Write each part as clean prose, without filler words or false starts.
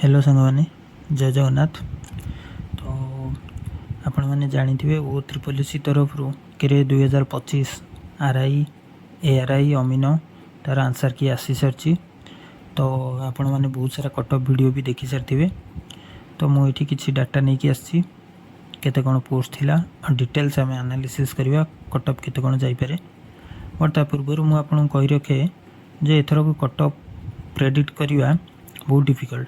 Hello सांग मैंने जय जगन्नाथ। तो आपण मैंने जानी ओ त्रिपोलिसी तरफ के 2025 आरआई एआरआई अमीनो तार आंसर की आसी सारी। तो आपण मैंने बहुत सारा कट ऑफ वीडियो भी देखी सारी। तो मुझे किसी डाटा नहीं कि आसी केते कौन पोस्ट थिला डिटेल्स आम एनालिसिस करवा कट ऑफ केते कौन जापे। बट ता पूर्व मुझे कही रखे जे एथर को कट ऑफ प्रेडिक्ट करवा बहुत डिफिकल्ट,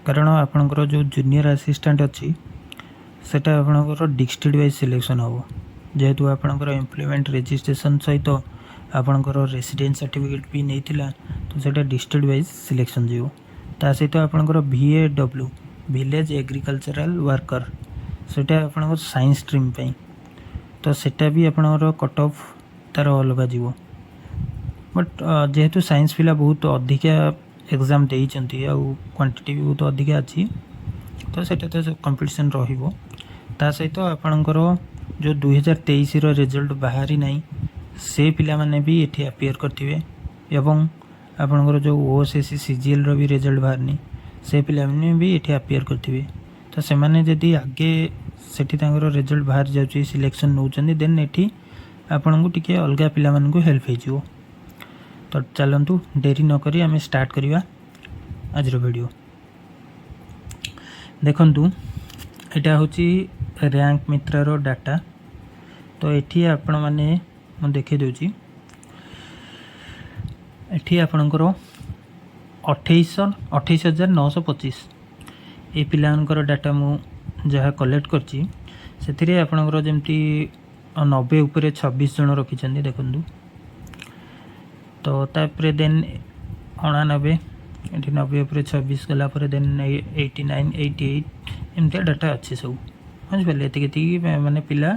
कारण आपणकर जो जूनियर असिस्टेंट अच्छी सेटा आपणकर डिस्ट्रिक्ट वाइज सिलेक्शन हम जेहेतु आपणकर एम्प्लॉयमेंट रजिस्ट्रेशन सहित आपणकर रेसिडेंस सर्टिफिकेट भी नहीं थिला, तो सेटा डिस्ट्रिक्ट वाइज सिलेक्शन जीव। ता सहित आपणकर VAW विलेज एग्रीकल्चरल वर्कर सेटा आपणकर साइंस स्ट्रीम पे, तो सेटा भी आपणकर कट ऑफ तार अलग जीव। बट जेहेतु साइंस पिला बहुत अधिका एग्जाम देइचंती आ क्वांटिटी भी बहुत अधिका अच्छी, तो सेटा तो कंपटीशन रहिबो। ता सहित आपणकर जो 2023 रो रिजल्ट बाहरी नहीं से पिला माने भी एठी अपियर करथिबे, एवं आपणकर जो OSSC CGL रो भी रिजल्ट बाहरनी से पिला माने भी एठी अपियर करथिबे। तो से माने जदी आगे सेठी तांकर रिजल्ट बाहर जाउची सिलेक्शन नउचंदी, देन एठी आपणको टिके अलगा पिला मानकु हेल्प हेजिवो। तो चलतु डेरी नक आम स्टार्ट करवा आज वीडियो। देखु यहाँ हूँ रैंक मित्रार डाटा। तो ये आपण मैंने देखे दूची एठी आपणकर 28,925 ये पिलांकर डाटा मु जहाँ कलेक्ट करची से आपणकर जमती 90 उपरे 26 जन रखिंट देखु। तो तापर देन 89 ये 90 उपर 26 गलापर देन 89 88 एमती डाटा अच्छे सब बुझे। एति माने पिला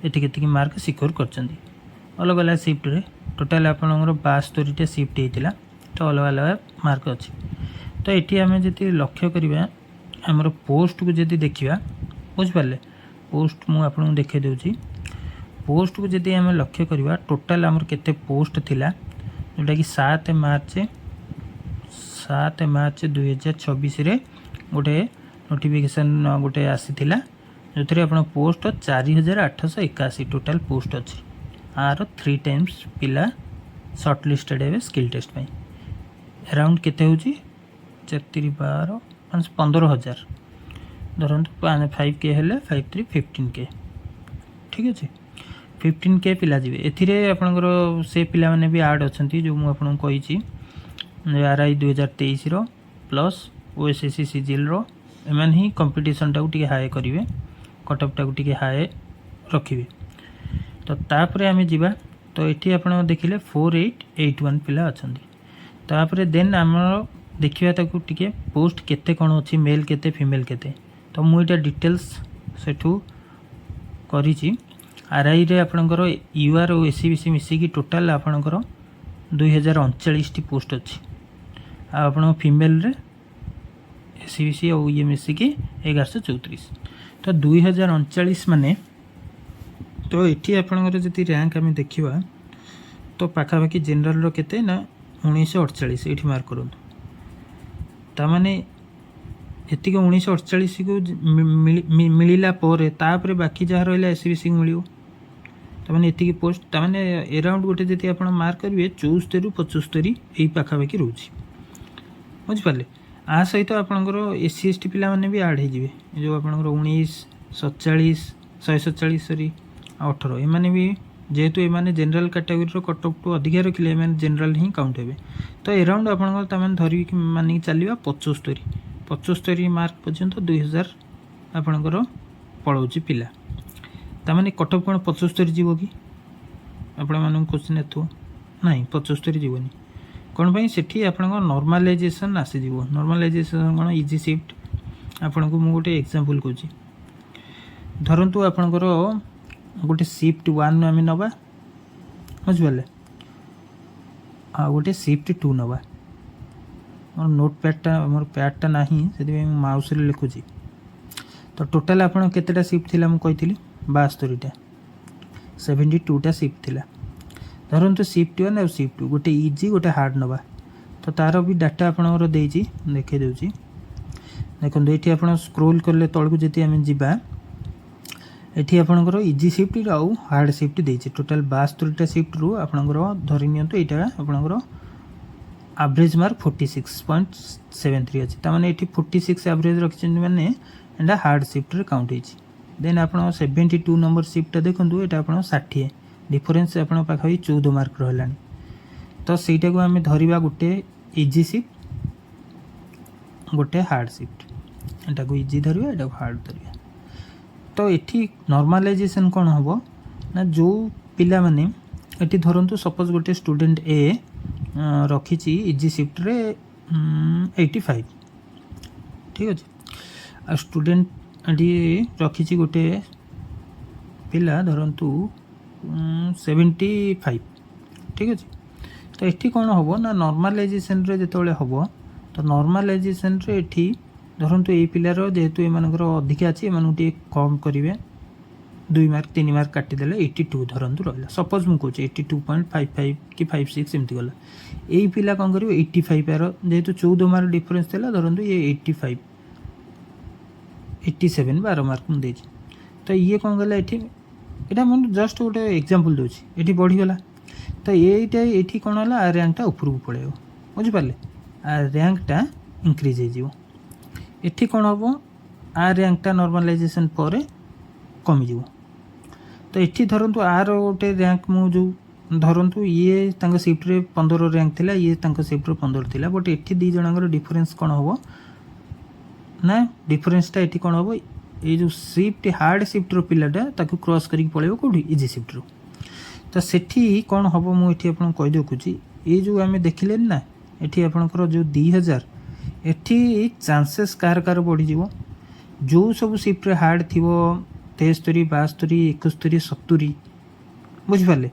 एति मार्क सिक्योर कर अलग अलग सिफ्ट रे टोटाल आपंकर 72टा सिफ्ट होता, तो अलग अलग मार्क अच्छी। तो ये आम जी लक्ष्य करवा आमर पोस्ट को जब देखा बुझिपारे पोस्ट मुझे देखे दूसरी पोस्ट को जब आम लक्ष्य करवा टोटाल आमर केते पोस्ट थिला जोटा कि 7 मार्च 2026 रे गोटे नोटिफिकेशन गोटे आसीथिला जो थे आप पोस्ट 4881 टोटाल पोस्ट अच्छी। आर 3 टाइम्स पिला सर्ट लिस्टेड हे स्किल टेस्ट पे अराउंड केते होची 4 12 15,000 धरतु 5K हेले 5 3 15K ठीक अच्छे 15K पिला जी। एथिरे आपणकर से पिला माने भी आड अच्छी जो मुझे आपको कही RI 2023 रो प्लस OSSC CGL रो एमान ही कंपटीशन टाक हाई करेंगे कटअप टाक हाई रखिए। तो तापर आम जावा तो ये आप देखिले 4881 पिला अच्छा। तापर देन आम देखा टे पोस्ट केते कौन अच्छी मेल केते फीमेल केते। तो मुझे डिटेल्स सेठू करी RI रे आपणकर UR और SCBC मिसिकी टोटाल आपणकर 2039 पोस्ट अच्छी। आप फीमेल रे SCBC और ये मिसिकी 1134। तो 2039 माने तो ये आपणकर जब रैंक आम देखा तो पाखापाखि जेनराल रो केते ना 1948 ये मार्क करूँ। ताने एतिक 1948 को मिलला तापर बाकी जहाँ रहा SCBC को मिल तमाने एतिकी पोस्ट तमाने अराउंड गोटे जब आप मार्क करेंगे 74 ରୁ 75 यही पाखापाखि रोचे बुझिपारे। आ सहित आपणकर SC ST पिला माने भी आड हो जो आपणकर 19 47 147 सॉरी 18 एमाने भी जेहेतु एमाने जनरल कैटेगरी कट ऑफ टू अधिक रखिले एमाने जनरल ही काउंट हे। तो अराउंड आपणकर तमाने धरी मानिक चलवा 75 मार्क पर्यंत 2000 आपणकर पलाउची पिला तामाने कट ऑफ कौन 75 जीव कि आपण मान क्वेश्चन एथु नहीं 75 जीवनी कौन पाई सेठी आपणकर नॉर्मलाइजेशन आसीज। नॉर्मलाइजेशन कौन इजी शिफ्ट आपन को मु गोटे एग्जांपल कहूँ धरतु आपणकर गोटे शिफ्ट 1 आम नवा बुझिपारे आ गोटे शिफ्ट 2 नवा मोर नोट पैडटा मोर पैडटा नहीं से माउस रे लिखुची। तो टोटाल आपन केतेटा शिफ्ट थिला मु कहिथिली 72टा 72टा शिफ्ट थिला। धरतु शिफ्ट 1 और शिफ्ट 2 गोटे इजी गोटे हार्ड नवा। तो तार भी डाटा आपणकर देइची देखे देउची देखो ये आप स्क्रोल कले तौक जी आम जा एटी आपंकर इजी शिफ्ट आउ हार्ड शिफ्ट देती टोटाल 72टा शिफ्ट रू आपंकर धरी नियंतु यहाँ आपंकर एवरेज मार्क 46.73 अच्छी ताने ये 46 एवरेज रखी मैंने एटा हार्ड शिफ्ट रे काउंट होती देन आप 72 नंबर शिफ्टा देखो यहाँ आप 60 डिफरेन्स आप पाखापी 14 मार्क रहा तो सहीटा को आम धरवा गोटे इजी शिफ्ट गोटे हार्ड शिफ्ट एटा को इजी धरवा एटा को हार्ड धरवा तो ये नॉर्मलाइजेशन कौन हम ना जो पिला माने ये धरतु सपोज गोटे स्टूडेंट ए रखी इजी शिफ्ट रे 85 ठीक अच्छे आ स्टूडेंट ये रखी गोटे पिला धरतु 75 ठीक अच्छे तो ये कौन हम ना नॉर्मलाइजेशन रे जिते हम तो नॉर्मलाइजेशन रे ये धरतु ये पिलार जेहेतु एम अधिका अच्छी एम कम करेंगे 2 मार्क 3 मार्क काटिदेले 82 धरतु रहा सपोज मुझे 82.55 कि 56 एमती गला यही पिला कौन कर 85 यार जेहेतु 14 मार्क डिफरेन्स थी धरतु ये 85 87 12 मार्क मुझे तो ये कौन गला ये मैं जस्ट गोटे एग्जांपल दूसरी ये बढ़ीगला तो ये कौन है आ रैंकटा उपरको पड़े बुझिपारे आ रैंकटा इंक्रीज हो ये कौन हम आ रैंकटा नॉर्मलाइजेशन पर कमिज तो ये धरतु आर गोटे रैंक मुझे धरतु ये शिफ्ट रे 15 रैंक थिला ये शिफ्ट रे 15 थिला बट ये दी जणकर डिफरेन्स कौन हम ना डिफरेन्सटा ये कौन हम ये जो शिफ्ट हार्ड शिफ्ट रो पिलाटा ताकू क्रॉस करके पड़े कौटी इजी शिफ्ट रो तो सेठी कौन हम मुझे आपको कही देखुची ये जो आम देखिले ना ये आपंकर जो 2000 एठी चांसेस कार कार बढ़ी जो सब शिफ्ट रे हार्ड थी 73 72 71 70 बुझिपारे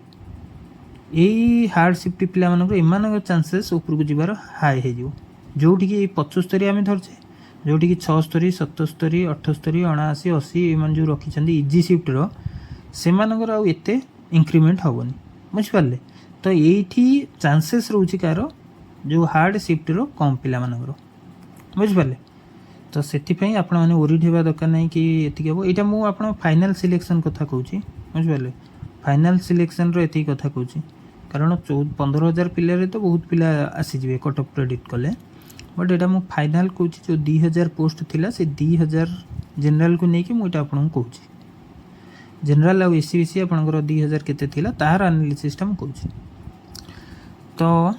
यही हार्ड शिफ्ट पिला एम चांसेस उपरको जीवार हाई हो जोटि 75 आम धरचे जोटि 76 77 78 79 80 एम जो रखी इजी शिफ्ट रो से आते इंक्रीमेंट हेनी बुझिपारे तो ये चांसेस रोचे कार जो हार्ड शिफ्ट रो कम पिला बुझिपारे तो से आपण मैंने ओरिड होगा दरकार नहीं कि ये हम यहाँ मुझे फाइनाल सिलेक्शन कथा कहूँ बुझिपारे फाइनाल सिलेक्शन रो ये कथा कहूँ कारण 15,000 पिले तो बहुत पिला आसीजे कट अफ प्रेडिक्ट कले बट यहाँ मुझे फाइनाल कहूँ जो 2000 पोस्ट थिला से 2000 जनरल को लेकिन मुझे आपको कहूँ जनरल आउ एस सी बी सी आपंकर 2000 केते थिला तार एनालिसिसटा मुझे कहूँ तो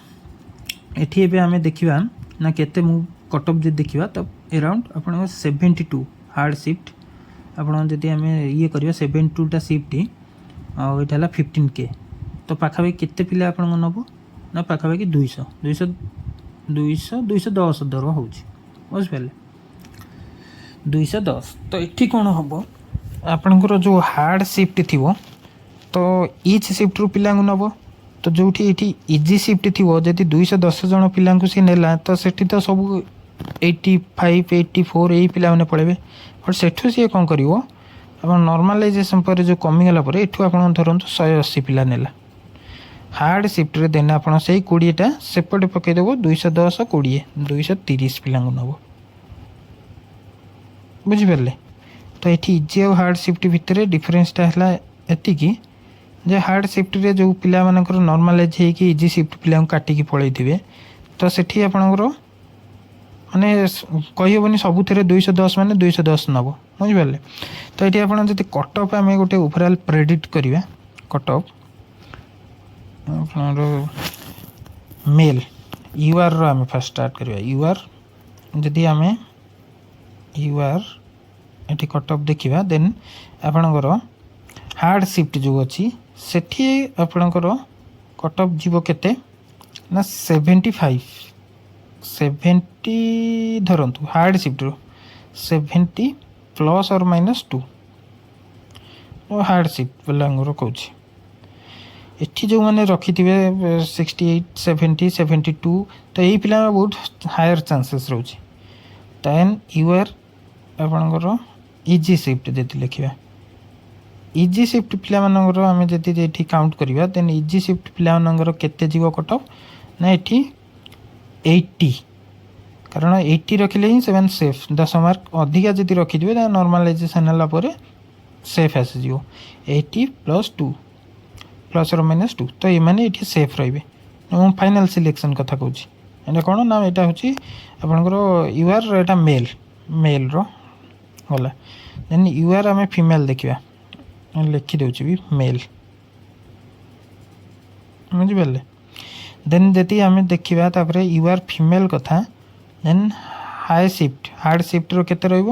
ये आम देखा ना केते मु कट अफ जो देखा तो अराउंड आप 72 हार्ड शिफ्ट आपड़ी आम ये करवा 72टा शिफ्ट यहाँ 15K तो पाखापाखि केते पिला आप नब ना पाखापाखि 210 दर हो बुझिपारे 210 तो ये कौन हम आपंकर जो हार्ड शिफ्ट थी तो इच शिफ्ट रू पिला नब तो जो इजी शिफ्ट थी जदि 210 जन पिला सी नेला तो सेठी तो सब 85 84 यही पिला मैंने पड़े बट सेठू सी कौन कर नॉर्मलाइजेशन पर जो कमीगला एठू आप धरतु 180 पिला नेला हार्ड शिफ्ट रे देना आप से 20टा सेपटे पकईदेव 210 20 230 पिला नब बुझिपारे तो ये इजी और हार्ड शिफ्ट भितर डिफरेन्सटा है एतिकी जे हार्ड शिफ्ट रे जो पिला मानकर नॉर्मलाइज होगी इजी शिफ्ट पिला काटिकी पड़े थे तो सेठी आपणकर माने कहीहबनी सबुथे 210 माने 210 नब बुझिपारे तो ये आप कट अफ आम गोटे ओवरऑल प्रेडिक्ट करवा कट अफ मेल यूआर आम फास्ट स्टार्ट करवा यूआर जदि आम यूआर ये कट अफ देखा देन आपणकर हार्ड शिफ्ट जो अच्छी सेठी आपणकर कट अफ जीव केते ना 75 धरतु हार्ड शिफ्ट रो 70 प्लस और माइनस 2 हार्ड शिफ्ट पिलांगर कहूँ एठी जो मैंने रखी थे 68 70 72 तो यही पिला बहुत हायर चांसेस रोचे देन यूआर आपणकर इजी शिफ्ट जब लिखा इजी शिफ्ट पिला आम जब काउंट करवा देन इजी शिफ्ट पिला केते जीव कट अफ ना ये 80 କାରଣ 80 ରଖିଲେ ହିଁ ସେମାନେ ସେଫ୍। 10 ମାର୍କ ଅଧିକା ଯଦି ରଖିଥିବେ ତାହେଲେ ନର୍ମାଲାଇଜେସନ୍ ହେଲା ପରେ ସେଫ୍ ଆସିଯିବ। 80 + 2 ±2 ତ ଏମାନେ ଏଠି ସେଫ୍ ରହିବେ। ମୁଁ ଫାଇନାଲ୍ ସିଲେକ୍ସନ୍ କଥା କହୁଛି। ଏଇଟା କ'ଣ ନା ଏଇଟା ହେଉଛି ଆପଣଙ୍କର ୟୁଆର୍ ଏଇଟା ମେଲ୍ର ଗଲା। ଦେନ୍ ୟୁଆର୍ ଆମେ ଫିମେଲ୍ ଦେଖିବା, ଲେଖିଦେଉଛି ବି ମେଲ୍, ବୁଝିପାରିଲେ। ଦେନ୍ ଯଦି ଆମେ ଦେଖିବା ତାପରେ ୟୁଆର୍ ଫିମେଲ୍ କଥା, ଦେନ୍ ହାର୍ଡ଼ ସିଫ୍ଟର କେତେ ରହିବ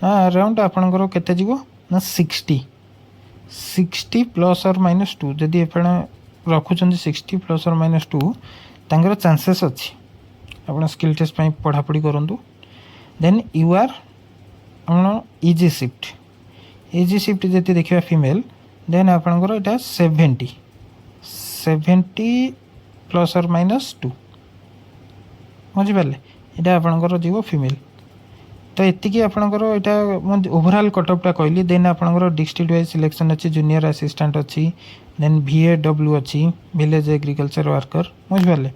ନା ଆରାଉଣ୍ଡ ଆପଣଙ୍କର କେତେ ଯିବ ନା 60 ±2। ଯଦି ଆପଣ ରଖୁଛନ୍ତି 60 ±2 ତାଙ୍କର ଚାନ୍ସେସ୍ ଅଛି। ଆପଣ ସ୍କିଲ୍ ଟେଷ୍ଟ ପାଇଁ ପଢ଼ାପଢ଼ି କରନ୍ତୁ। ଦେନ୍ ୟୁଆର୍ ଆପଣ ଇଜି ସିଫ୍ଟ ଯଦି ଦେଖିବା ଫିମେଲ୍, ଦେନ୍ ଆପଣଙ୍କର ଏଇଟା 70 ±2, ବୁଝିପାରିଲେ। ଏଇଟା ଆପଣଙ୍କର ଯିବ ଫିମେଲ୍। ତ ଏତିକି ଆପଣଙ୍କର ଏଇଟା ମୁଁ ଓଭରାଲ୍ କଟଅଫ୍ଟା କହିଲି। ଦେନ୍ ଆପଣଙ୍କର ଡିଷ୍ଟ୍ରିକ୍ଟ ୱାଇଜ୍ ସିଲେକ୍ସନ୍ ଅଛି, ଜୁନିୟର ଆସିଷ୍ଟାଣ୍ଟ ଅଛି, ଦେନ୍ VAW ଅଛି, ଭିଲେଜ୍ ଏଗ୍ରିକଲଚର ୱାର୍କର, ବୁଝିପାରିଲେ।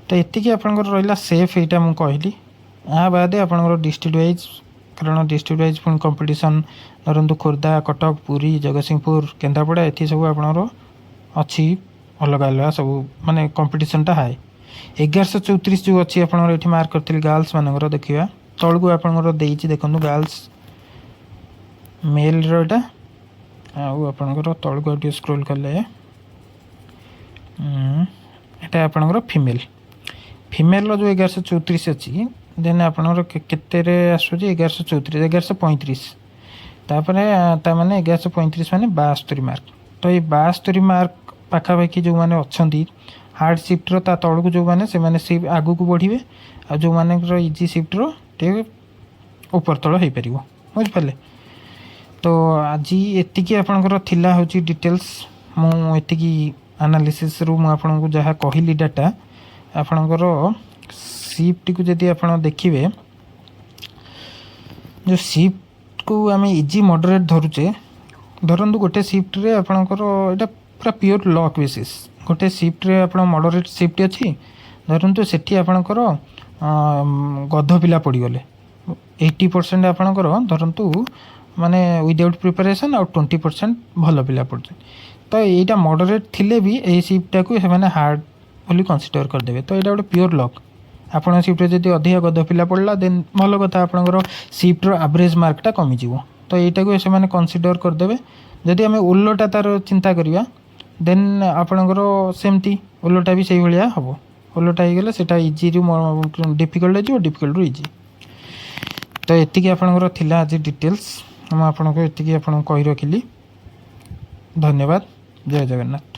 ତ ଏତିକି ଆପଣଙ୍କର ରହିଲା ସେଫ୍, ଏଇଟା ମୁଁ କହିଲି। ଆ ବାଦେ ଆପଣଙ୍କର ଡିଷ୍ଟ୍ରିକ୍ଟ ୱାଇଜ୍, କାରଣ ଡିଷ୍ଟ୍ରିକ୍ଟ ୱାଇଜ୍ ପୁଣି କମ୍ପିଟିସନ୍ ଧରନ୍ତୁ ଖୋର୍ଦ୍ଧା, କଟକ, ପୁରୀ, ଜଗତସିଂହପୁର, କେନ୍ଦ୍ରାପଡ଼ା, ଏଠି ସବୁ ଆପଣଙ୍କର ଅଛି ଅଲଗା ସବୁ, ମାନେ କମ୍ପିଟିସନ୍ଟା ହାଏ। 1134 ଯେଉଁ ଅଛି ଆପଣଙ୍କର ଏଠି ମାର୍କ କରିଥିଲି ଗାର୍ଲସ ମାନଙ୍କର, ଦେଖିବା ତଳକୁ ଆପଣଙ୍କର ଦେଇଛି ଦେଖନ୍ତୁ ଗାର୍ଲସ ମେଲ୍ର ଏଇଟା, ଆଉ ଆପଣଙ୍କର ତଳକୁ ଆଉ ଟିକେ ସ୍କ୍ରୋଲ୍ କଲେ ଏଇଟା ଆପଣଙ୍କର ଫିମେଲ୍ର ଯେଉଁ 1134 ଅଛି, ଦେନ୍ ଆପଣଙ୍କର କେତେରେ ଆସୁଛି 1134, 1135, ତାପରେ ତାମାନେ 1135 ମାନେ 72 ମାର୍କ। ତ ଏଇ 72 ମାର୍କ ପାଖାପାଖି ଯେଉଁମାନେ ଅଛନ୍ତି ହାର୍ଡ଼ ସିଫ୍ଟର ତା ତଳକୁ ଯେଉଁମାନେ, ସେମାନେ ଆଗକୁ ବଢ଼ିବେ, ଆଉ ଯେଉଁମାନଙ୍କର ଇଜି ସିଫ୍ଟର ଟିକେ ଉପର ତଳ ହୋଇପାରିବ, ବୁଝିପାରିଲେ। ତ ଆଜି ଏତିକି ଆପଣଙ୍କର ଥିଲା ହେଉଛି ଡିଟେଲ୍ସ। ମୁଁ ଏତିକି ଆନାଲିସିସ୍ରୁ ମୁଁ ଆପଣଙ୍କୁ ଯାହା କହିଲି ଡାଟା, ଆପଣଙ୍କର ସିଫ୍ଟକୁ ଯଦି ଆପଣ ଦେଖିବେ, ଯେଉଁ ସିଫ୍ଟକୁ ଆମେ ଇଜି ମଡରେଟ୍ ଧରୁଛେ, ଧରନ୍ତୁ ଗୋଟେ ସିଫ୍ଟରେ ଆପଣଙ୍କର ଏଇଟା ପୁରା ପିଓର ଲକ୍ ବେସିସ୍। ଗୋଟେ ସିଫ୍ଟରେ ଆପଣ ମଡରେଟ୍ ସିଫ୍ଟ ଅଛି, ଧରନ୍ତୁ ସେଠି ଆପଣଙ୍କର ଗଧ ପିଲା ପଡ଼ିଗଲେ, 80% ଆପଣଙ୍କର ଧରନ୍ତୁ ମାନେ ୱିଦାଉଟ୍ ପ୍ରିପାରେସନ୍, ଆଉ 20% ଭଲ ପିଲା ପଡ଼ୁଛନ୍ତି। ତ ଏଇଟା ମଡରେଟ୍ ଥିଲେ ବି ଏଇ ସିଫ୍ଟଟାକୁ ସେମାନେ ହାର୍ଡ଼ ବୋଲି କନସିଡର କରିଦେବେ। ତ ଏଇଟା ଗୋଟେ ପିଓର ଲକ୍। ଆପଣଙ୍କ ସିଫ୍ଟରେ ଯଦି ଅଧିକା ଗଧ ପିଲା ପଡ଼ିଲା, ଦେନ୍ ଭଲ କଥା, ଆପଣଙ୍କର ସିଫ୍ଟର ଆଭରେଜ୍ ମାର୍କଟା କମିଯିବ। ତ ଏଇଟାକୁ ସେମାନେ କନସିଡର କରିଦେବେ। ଯଦି ଆମେ ଓଲଟା ତା'ର ଚିନ୍ତା କରିବା, ଦେନ୍ ଆପଣଙ୍କର ସେମିତି ଓଲଟା ବି ସେଇଭଳିଆ ହେବ। ଓଲଟା ହେଇଗଲେ ସେଇଟା ଇଜିରୁ ଡିଫିକଲ୍ଟ ହେଇଯିବ, ଡିଫିକଲ୍ଟରୁ ଇଜି। ତ ଏତିକି ଆପଣଙ୍କର ଥିଲା ଆଜି ଡିଟେଲ୍ସ। ମୁଁ ଆପଣଙ୍କୁ ଏତିକି ଆପଣଙ୍କୁ କହି ରଖିଲି। ଧନ୍ୟବାଦ। ଜୟ ଜଗନ୍ନାଥ।